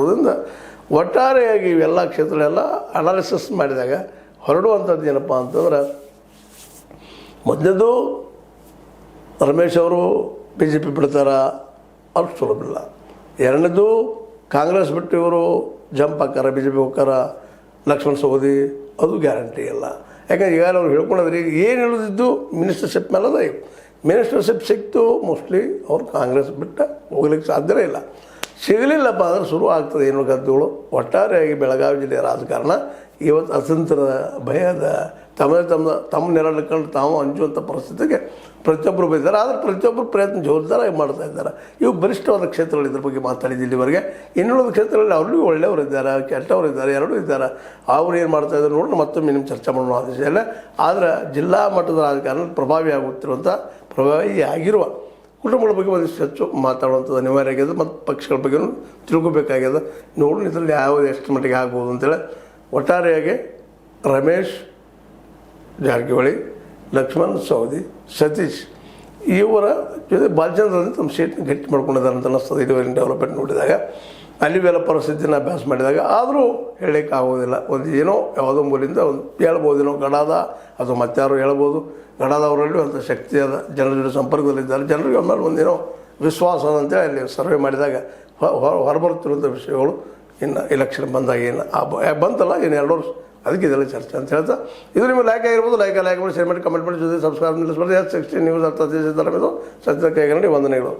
ಇರುವುದರಿಂದ ಒಟ್ಟಾರೆಯಾಗಿ ಇವೆಲ್ಲ ಕ್ಷೇತ್ರಗಳೆಲ್ಲ ಅನಾಲಿಸಿಸ್ ಮಾಡಿದಾಗ ಹೊರಡುವಂಥದ್ದು ಏನಪ್ಪ ಅಂತಂದ್ರೆ, ಮೊದಲನೇದು ರಮೇಶ್ ಅವರು ಬಿ ಜೆ ಪಿ ಬಿಡ್ತಾರ, ಅವ್ರು ಸುಲಭವಿಲ್ಲ. ಎರಡನೇದು ಕಾಂಗ್ರೆಸ್ ಬಿಟ್ಟು ಇವರು ಜಂಪ್ ಹಾಕಾರ, ಬಿ ಜೆ ಪಿ ಹೋಗ್ತಾರ, ಲಕ್ಷ್ಮಣ್ ಸವದಿ, ಅದು ಗ್ಯಾರಂಟಿ ಇಲ್ಲ. ಯಾಕಂದ್ರೆ ಈಗ ಅವ್ರು ಹೇಳ್ಕೊಂಡ್ರೆ ಈಗ ಏನು ಹೇಳೋದಿದ್ದು ಮಿನಿಸ್ಟರ್ಶಿಪ್ ಮೇಲೆ ಅದ. ಮಿನಿಸ್ಟರ್ಶಿಪ್ ಸಿಕ್ತು, ಮೋಸ್ಟ್ಲಿ ಅವ್ರು ಕಾಂಗ್ರೆಸ್ ಬಿಟ್ಟು ಹೋಗ್ಲಿಕ್ಕೆ ಸಾಧ್ಯವೇ ಇಲ್ಲ. ಸಿಗಲಿಲ್ಲಪ್ಪ ಅಂದ್ರೆ ಶುರು ಆಗ್ತದೆ ಏನೋ ಗದ್ದಗಳು. ಒಟ್ಟಾರೆಯಾಗಿ ಬೆಳಗಾವಿ ಜಿಲ್ಲೆಯ ರಾಜಕಾರಣ ಇವತ್ತು ಅತಂತ್ರದ ಭಯದ ತಮ್ಮ ನೆರಳಿಕೊಂಡು ತಾವು ಹಂಚುವಂಥ ಪರಿಸ್ಥಿತಿಗೆ ಪ್ರತಿಯೊಬ್ಬರು ಬೈದ್ದಾರೆ. ಆದರೆ ಪ್ರತಿಯೊಬ್ಬರು ಪ್ರಯತ್ನ ಜೋರ್ದಾರಾಗಿ ಮಾಡ್ತಾ ಇದ್ದಾರೆ. ಇವು ಬಲಿಷ್ಠವಾದ ಕ್ಷೇತ್ರಗಳು, ಇದ್ರ ಬಗ್ಗೆ ಮಾತಾಡಿದ್ದು ಇಲ್ಲಿವರೆಗೆ. ಇನ್ನುಳಿದ ಕ್ಷೇತ್ರಗಳಲ್ಲಿ ಅವ್ರಿಗೂ ಒಳ್ಳೆಯವರು ಇದ್ದಾರೆ, ಕೆಟ್ಟವರು ಇದ್ದಾರೆ, ಎರಡೂ ಇದ್ದಾರೆ. ಅವ್ರು ಏನು ಮಾಡ್ತಾ ಇದ್ದಾರೆ ನೋಡಿ ಮತ್ತೊಮ್ಮೆ ನಿಮ್ಮ ಚರ್ಚೆ ಮಾಡೋಣ ಆ ವಿಷಯ. ಆದರೆ ಜಿಲ್ಲಾ ಮಟ್ಟದ ರಾಜಕಾರಣ ಪ್ರಭಾವಿ ಆಗಿರುವ ಕುಟುಂಬಗಳ ಬಗ್ಗೆ ಒಂದಿಷ್ಟು ಹೆಚ್ಚು ಮಾತಾಡುವಂಥದ್ದು ಅನಿವಾರ್ಯ ಆಗಿದೆ. ಮತ್ತು ಪಕ್ಷಗಳ ಬಗ್ಗೆ ತಿಳ್ಕೊಬೇಕಾಗ್ಯದ. ನೋಡಿ ಇದರಲ್ಲಿ ಎಷ್ಟು ಮಟ್ಟಿಗೆ ಆಗ್ಬೋದು ಅಂತೇಳಿ. ಒಟ್ಟಾರೆಯಾಗಿ ರಮೇಶ್ ಜಾರಕಿಹೊಳಿ, ಲಕ್ಷ್ಮಣ್ ಸವದಿ, ಸತೀಶ್ ಇವರ ಜೊತೆ ಬಾಲಚಂದ್ರದಿಂದ ತಮ್ಮ ಸೀಟ್ನ ಗಟ್ಟಿ ಮಾಡ್ಕೊಂಡಿದ್ದಾರೆ ಅಂತ ಅನ್ನಿಸ್ತದೆ. ಇದುವರೆಗೆ ಡೆವಲಪ್ಮೆಂಟ್ ನೋಡಿದಾಗ, ಅಲ್ಲಿವೆಲ್ಲ ಪರಿಸ್ಥಿತಿನ ಅಭ್ಯಾಸ ಮಾಡಿದಾಗ. ಆದರೂ ಹೇಳಲಿಕ್ಕೆ ಆಗೋದಿಲ್ಲ. ಒಂದು ಏನೋ ಯಾವುದೋ ಮೂಲಿಂದ ಒಂದು ಹೇಳ್ಬೋದೇನೋ ಗಡಾದ, ಅದು ಮತ್ತಾರು ಹೇಳ್ಬೋದು. ಗಡಾದವರಲ್ಲಿ ಅಂಥ ಶಕ್ತಿಯಾದ ಜನರ ಜೊತೆ ಸಂಪರ್ಕದಲ್ಲಿದ್ದಾರೆ. ಜನರಿಗೆ ಒಮ್ಮೆ ಒಂದೇನೋ ವಿಶ್ವಾಸ ಅಂತೇಳಿ ಅಲ್ಲಿ ಸರ್ವೆ ಮಾಡಿದಾಗ ಹೊರಬರುತ್ತಿರುವಂಥ ವಿಷಯಗಳು ಇನ್ನು ಎಲೆಕ್ಷನ್ ಬಂದಾಗ ಏನು ಬಂತಲ್ಲ, ಏನು 2 ವರ್ಷ ಅದಕ್ಕೆ ಇದೆಲ್ಲ ಚರ್ಚೆ ಅಂತ ಹೇಳ್ತಾ, ಇದು ನಿಮಗೆ ಲೈಕ್ ಆಗಿರ್ಬೋದು. ಲೈಕ್ ಮಾಡಿ, ಶೇರ್ ಮಾಡಿ, ಕಮೆಂಟ್ ಮಾಡಿ, ಜೊತೆ ಸಬ್ಸ್ಕ್ರೈಬ್ ನಿಲ್ಲಿಸ್ಬಾರ್ದು. 16 ನ್ಯೂಸ್ ಅರ್ಥ ಸತ್ಯದ ಕೈಗನ್ನಡಿ ವಂದನೆಗಳು.